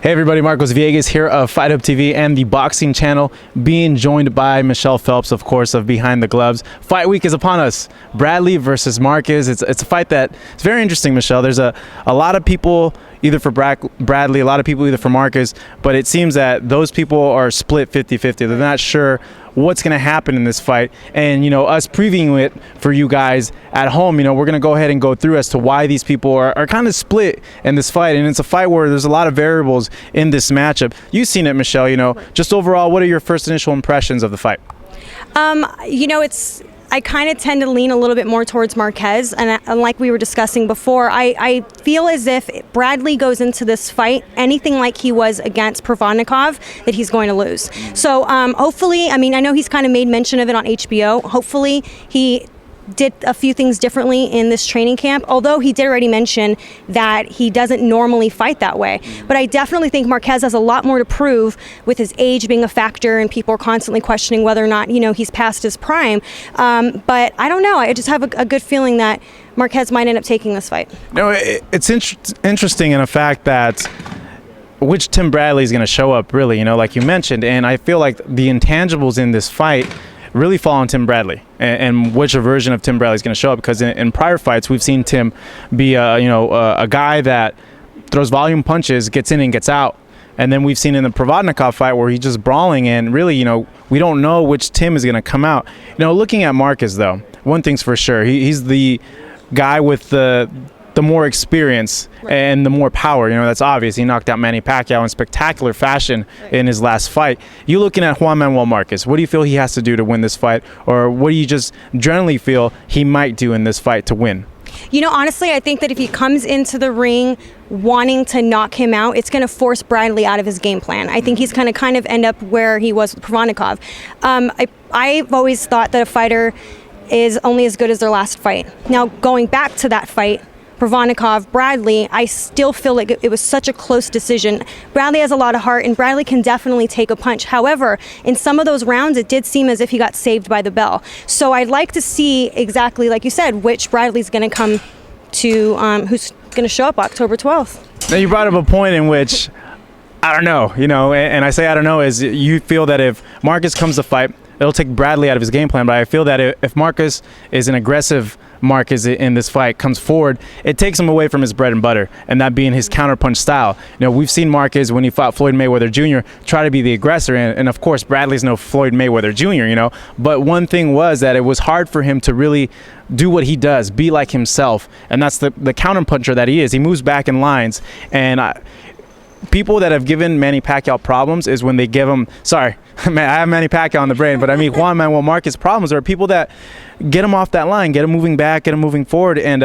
Hey everybody, Marquez Villegas here of Fight Up TV and the boxing channel, being joined by Michelle Phelps, of course, of Behind the Gloves. Fight week is upon us. Bradley versus Marquez. It's a fight that it's very interesting, Michelle. There's a lot of people either for Bradley, a lot of people either for Marquez, but it seems that those people are split 50-50. They're not sure what's going to happen in this fight. And, you know, us previewing it for you guys at home, you know, we're going to go ahead and go through as to why these people are kind of split in this fight. And it's a fight where there's a lot of variables in this matchup. You've seen it, Michelle, you know, just overall, what are your first initial impressions of the fight? You know, I kind of tend to lean a little bit more towards Marquez, and like we were discussing before, I feel as if Bradley goes into this fight anything like he was against Provodnikov, that he's going to lose. So hopefully, I mean, I know he's kind of made mention of it on HBO. Hopefully he did a few things differently in this training camp, although he did already mention that he doesn't normally fight that way. But I definitely think Marquez has a lot more to prove, with his age being a factor and people are constantly questioning whether or not, you know, he's past his prime. But I don't know. I just have a good feeling that Marquez might end up taking this fight. No, it's interesting in a fact that which Tim Bradley is going to show up, really, you know, like you mentioned. And I feel like the intangibles in this fight really fall on Tim Bradley and which version of Tim Bradley is going to show up, because in prior fights we've seen Tim be a guy that throws volume punches, gets in and gets out, and then we've seen in the Provodnikov fight where he's just brawling, and really, you know, we don't know which Tim is going to come out. You know, looking at Marquez though, one thing's for sure, he's the guy with the more experience and the more power. You know, that's obvious. He knocked out Manny Pacquiao in spectacular fashion in his last fight. You looking at Juan Manuel Marquez, what do you feel he has to do to win this fight, or what do you just generally feel he might do in this fight to win? You know, honestly, I think that if he comes into the ring wanting to knock him out, it's going to force Bradley out of his game plan. I think he's going to kind of end up where he was with Provodnikov. I've always thought that a fighter is only as good as their last fight. Now, going back to that fight, Provodnikov, Bradley, I still feel like it was such a close decision. Bradley has a lot of heart, and Bradley can definitely take a punch. However, in some of those rounds, it did seem as if he got saved by the bell. So I'd like to see exactly, like you said, which Bradley's going to come to, who's going to show up October 12th. Now, you brought up a point in which, I don't know, you know, and I say I don't know is you feel that if Marquez comes to fight, it'll take Bradley out of his game plan. But I feel that if Marquez is an aggressive Marquez in this fight, comes forward, it takes him away from his bread and butter, and that being his counterpunch style. You know, we've seen Marquez, when he fought Floyd Mayweather Jr., try to be the aggressor, and of course Bradley's no Floyd Mayweather Jr., you know, but one thing was that it was hard for him to really do what he does, be like himself, and that's the counterpuncher that he is. He moves back in lines, and people that have given Manny Pacquiao problems is when they give him, sorry, I have Manny Pacquiao on the brain, but I mean Juan Manuel Marquez problems are people that get him off that line, get him moving back, get him moving forward, and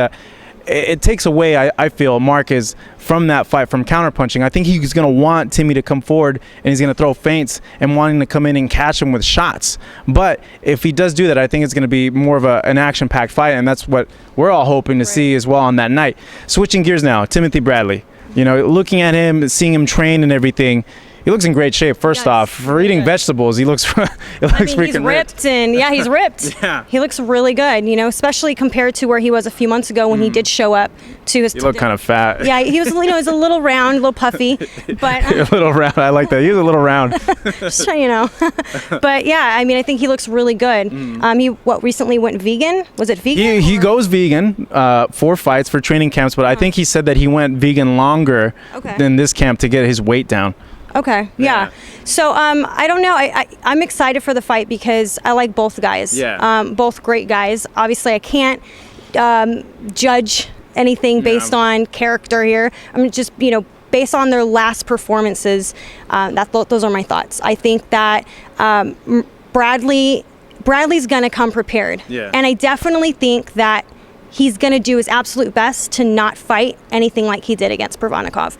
it takes away, I feel, Marquez from that fight, from counterpunching. I think he's going to want Timmy to come forward, and he's going to throw feints and wanting to come in and catch him with shots. But if he does do that, I think it's going to be more of an action-packed fight, and that's what we're all hoping to see as well on that night. Switching gears now, Timothy Bradley. You know, looking at him, seeing him train and everything, he looks in great shape. First off, for eating vegetables, he looks freaking he's ripped. And yeah, he's ripped. Yeah. He looks really good, you know, especially compared to where he was a few months ago when he did show up to his. He looked kind of fat. Yeah, he was, you know, he was a little round, a little puffy, but a little round. I like that. He was a little round. So, you know, but yeah, I mean, I think he looks really good. He recently went vegan? Was it vegan? He goes vegan for fights, for training camps, but I think he said that he went vegan longer than this camp to get his weight down. Okay, yeah. So I don't know. I'm excited for the fight because I like both guys. Yeah. Both great guys. Obviously, I can't judge anything based on character here. I'm just, you know, based on their last performances. Those are my thoughts. I think that Bradley's gonna come prepared. Yeah. And I definitely think that he's gonna do his absolute best to not fight anything like he did against Provodnikov.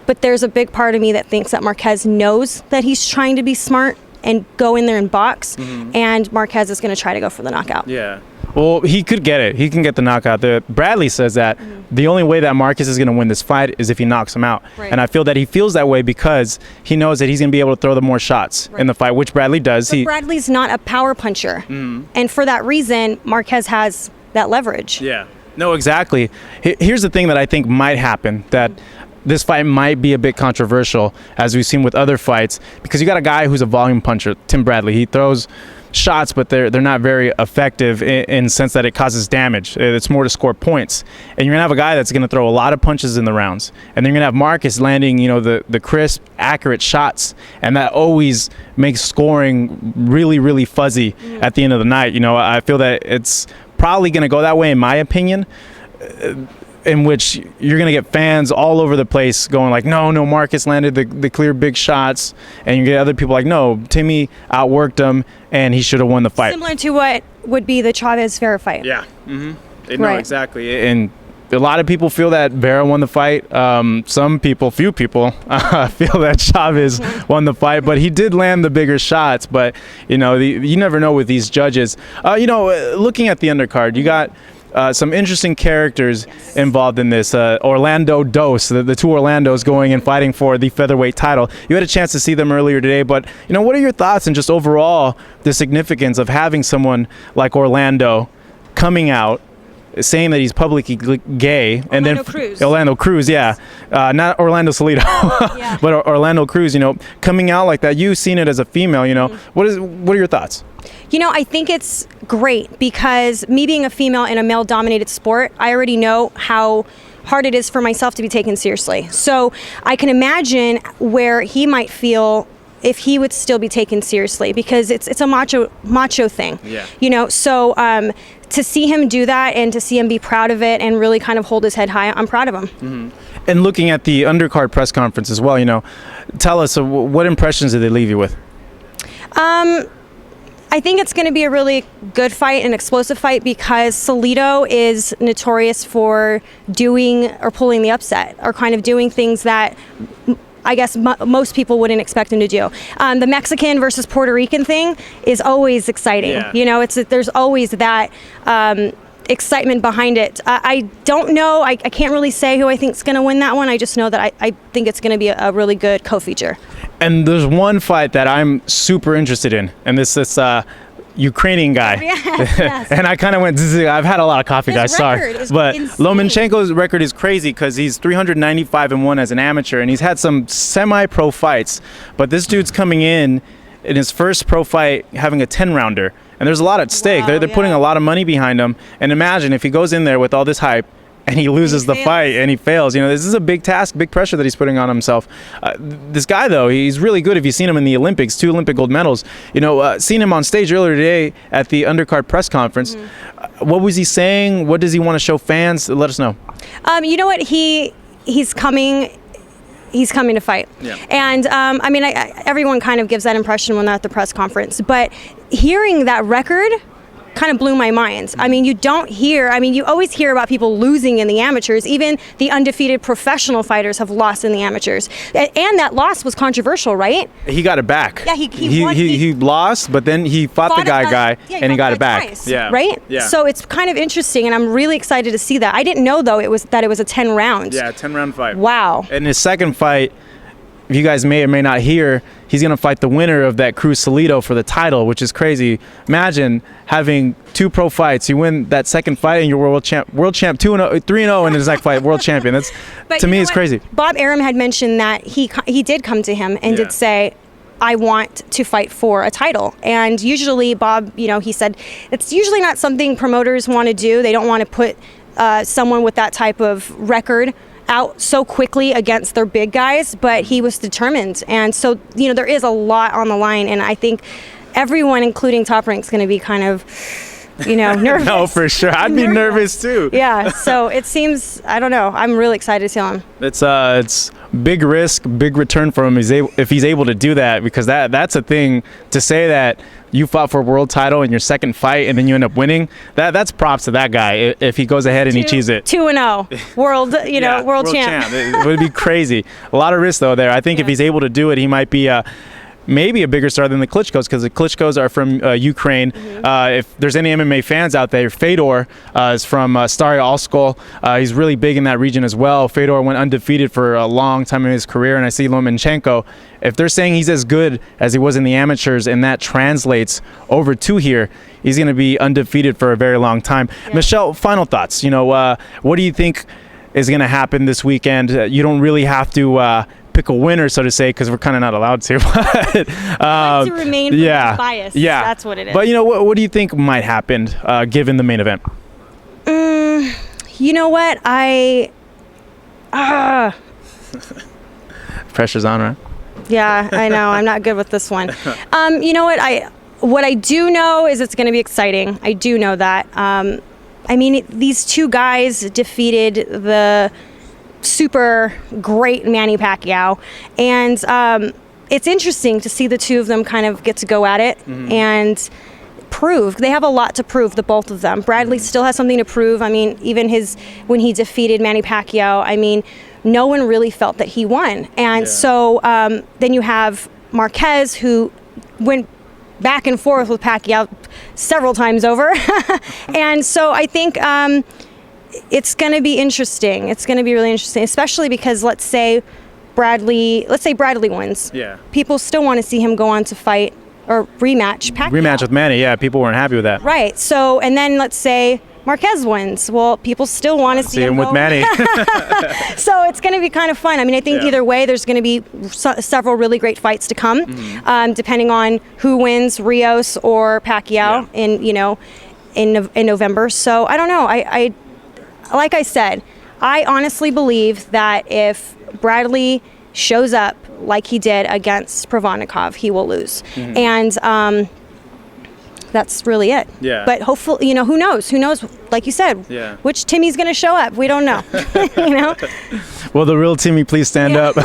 But there's a big part of me that thinks that Marquez knows that he's trying to be smart and go in there and box, and Marquez is going to try to go for the knockout. Yeah. Well, he could get it. He can get the knockout. Bradley says that the only way that Marquez is going to win this fight is if he knocks him out. Right. And I feel that he feels that way because he knows that he's going to be able to throw the more shots in the fight, which Bradley does. But Bradley's not a power puncher. And for that reason, Marquez has that leverage. Yeah. No, exactly. Here's the thing that I think might happen, that this fight might be a bit controversial, as we've seen with other fights, because you got a guy who's a volume puncher, Tim Bradley. He throws shots, but they're not very effective in the sense that it causes damage. It's more to score points. And you're gonna have a guy that's gonna throw a lot of punches in the rounds, and then you're gonna have Marquez landing, the crisp, accurate shots, and that always makes scoring really, really fuzzy at the end of the night. I feel that it's probably gonna go that way, in my opinion, in which you're going to get fans all over the place going like, no, Marcus landed the clear big shots, and you get other people like, no, Timmy outworked him and he should have won the fight. Similar to what would be the Chavez Vera fight. Yeah. No, Right. exactly. And a lot of people feel that Vera won the fight. Few people feel that Chavez won the fight, but he did land the bigger shots. But you never know with these judges. Looking at the undercard, you got some interesting characters involved in this. Orlando Dos, the two Orlandos going and fighting for the featherweight title. You had a chance to see them earlier today, but what are your thoughts and just overall the significance of having someone like Orlando coming out saying that he's publicly gay, and then Orlando Cruz, not Orlando Salido, but Orlando Cruz, coming out like that. You've seen it as a female, what are your thoughts? I think it's great because me being a female in a male-dominated sport, I already know how hard it is for myself to be taken seriously. So I can imagine where he might feel if he would still be taken seriously, because it's a macho thing. So to see him do that and to see him be proud of it and really kind of hold his head high, I'm proud of him. And looking at the undercard press conference as well, tell us what impressions did they leave you with? I think it's going to be a really good fight, an explosive fight, because Salido is notorious for doing or pulling the upset, or kind of doing things that I guess most people wouldn't expect him to do. The Mexican versus Puerto Rican thing is always exciting. There's always that excitement behind it. I don't know. I can't really say who I think is going to win that one. I just know that I think it's going to be a really good co-feature. And there's one fight that I'm super interested in, and this Ukrainian guy. Yes. And I kind of went, I've had a lot of coffee, guys, sorry. But Lomachenko's record is crazy because he's 395-1 as an amateur, and he's had some semi-pro fights. But this dude's coming in his first pro fight having a 10-rounder. And there's a lot at stake. They're putting a lot of money behind him. And imagine if he goes in there with all this hype and he loses the fight and he fails. This is a big task, big pressure that he's putting on himself. This guy, though, he's really good. If you've seen him in the Olympics, 2 Olympic gold medals. Seen him on stage earlier today at the Undercard press conference. What was he saying? What does he want to show fans? Let us know. You know what? He's coming. He's coming to fight. And everyone kind of gives that impression when they're at the press conference. But hearing that record kind of blew my mind. You always hear about people losing in the amateurs. Even the undefeated professional fighters have lost in the amateurs. And that loss was controversial, right? He got it back. Yeah, he lost, but then he fought the guy, and he got it back. Twice, right? Yeah. So it's kind of interesting, and I'm really excited to see that. I didn't know, though, it was a 10-round. Yeah, 10-round fight. Wow. And his second fight, if you guys may or may not hear, he's going to fight the winner of that Cruz Salido for the title, which is crazy. Imagine having 2 pro fights. You win that second fight and you're world champ 2-0, 3-0 in his next fight, world champion. That's, to me, it's crazy. Bob Arum had mentioned that he did come to him and did say, I want to fight for a title. And usually Bob, he said, it's usually not something promoters want to do. They don't want to put someone with that type of record out so quickly against their big guys, but he was determined. And so, there is a lot on the line, and I think everyone, including Top Rank, is going to be kind of, nervous. No, for sure. I'd be nervous too. Yeah, so it seems, I don't know, I'm really excited to see him. It's big risk, big return for him if he's able to do that, because that's a thing to say that you fought for a world title in your second fight and then you end up winning. That's props to that guy if he goes ahead and he achieves it. 2-0, world champ. It would be crazy. A lot of risk though there. I think if he's able to do it, he might be maybe a bigger star than the Klitschko's, because the Klitschko's are from Ukraine. If there's any MMA fans out there, Fedor is from Stary Oskol. He's really big in that region as well. Fedor went undefeated for a long time in his career, and I see Lomachenko. If they're saying he's as good as he was in the amateurs and that translates over to here, he's going to be undefeated for a very long time. Michelle, final thoughts. What do you think is going to happen this weekend. You don't really have to pick a winner, so to say, because we're kind of not allowed to. But, to remain biased. Yeah, that's what it is. But what do you think might happen given the main event? You know what? Pressure's on, right? Yeah, I know. I'm not good with this one. You know what I do know is it's going to be exciting. I do know that. I mean, these two guys defeated the super great Manny Pacquiao, and it's interesting to see the two of them kind of get to go at it and prove. They have a lot to prove, the both of them. Bradley still has something to prove. I mean, even when he defeated Manny Pacquiao, I mean, no one really felt that he won. And so then you have Marquez, who went back and forth with Pacquiao several times over. And so I think it's going to be interesting. It's going to be really interesting, especially because let's say Bradley wins. Yeah. People still want to see him go on to fight or rematch Pacquiao. Rematch with Manny, yeah. People weren't happy with that. Right. So, and then let's say Marquez wins. Well, people still want to see him with Manny. So it's going to be kind of fun. I mean, I think either way, there's going to be several really great fights to come, depending on who wins, Rios or Pacquiao in November. So I don't know. I like I said, I honestly believe that if Bradley shows up like he did against Provodnikov, he will lose. And that's really it. Yeah. But hopefully, who knows? Who knows? Like you said, which Timmy's going to show up? We don't know. Will the real Timmy please stand up? So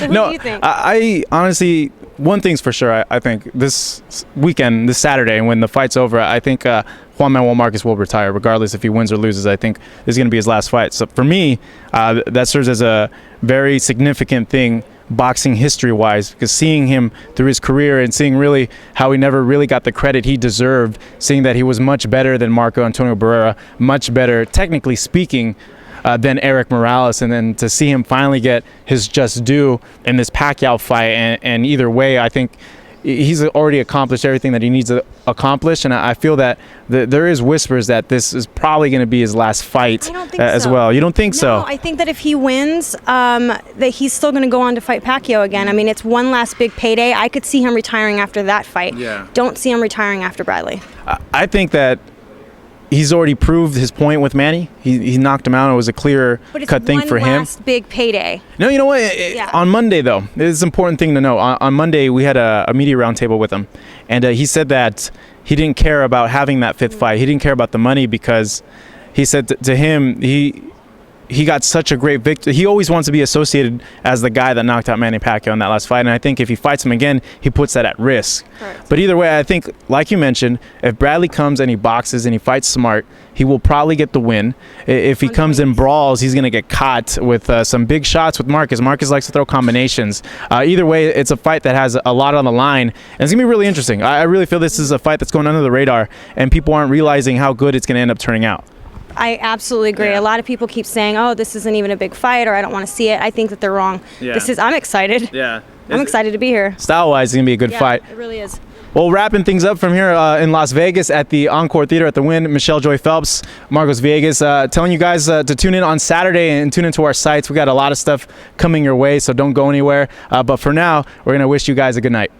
who do you think? I honestly, one thing's for sure. I think this weekend, this Saturday, when the fight's over, I think Juan Manuel Marquez will retire, regardless if he wins or loses. I think this is going to be his last fight. So for me, that serves as a very significant thing, boxing history-wise, because seeing him through his career and seeing really how he never really got the credit he deserved, seeing that he was much better than Marco Antonio Barrera, much better, technically speaking, than Eric Morales, and then to see him finally get his just due in this Pacquiao fight, and either way, I think he's already accomplished everything that he needs to accomplish, and I feel that there is whispers that this is probably going to be his last fight as well. You don't think so? No, I think that if he wins, that he's still going to go on to fight Pacquiao again. I mean, it's one last big payday. I could see him retiring after that fight. Yeah. Don't see him retiring after Bradley. I think that he's already proved his point with Manny. He knocked him out. It was a clear-cut thing for him. But it's one last big payday. No, you know what? On Monday, though, it's an important thing to know. On Monday, we had a media roundtable with him, and he said that he didn't care about having that fifth fight. He didn't care about the money because he said to him, he got such a great victory. He always wants to be associated as the guy that knocked out Manny Pacquiao in that last fight, and I think if he fights him again, he puts that at risk. Correct. But either way, I think, like you mentioned, if Bradley comes and he boxes and he fights smart, he will probably get the win. If he comes and brawls, he's going to get caught with some big shots with Marquez. Marquez likes to throw combinations. Either way, it's a fight that has a lot on the line, and it's going to be really interesting. I really feel this is a fight that's going under the radar, and people aren't realizing how good it's going to end up turning out. I absolutely agree. Yeah. A lot of people keep saying, "Oh, this isn't even a big fight," or "I don't want to see it." I think that they're wrong. Yeah. I'm excited. Yeah. I'm excited to be here. Style-wise, it's going to be a good fight. It really is. Well, wrapping things up from here in Las Vegas at the Encore Theater at the Wynn, Michelle Joy Phelps, Marcos Villegas, telling you guys to tune in on Saturday and tune into our sites. We got a lot of stuff coming your way, so don't go anywhere. But for now, we're going to wish you guys a good night.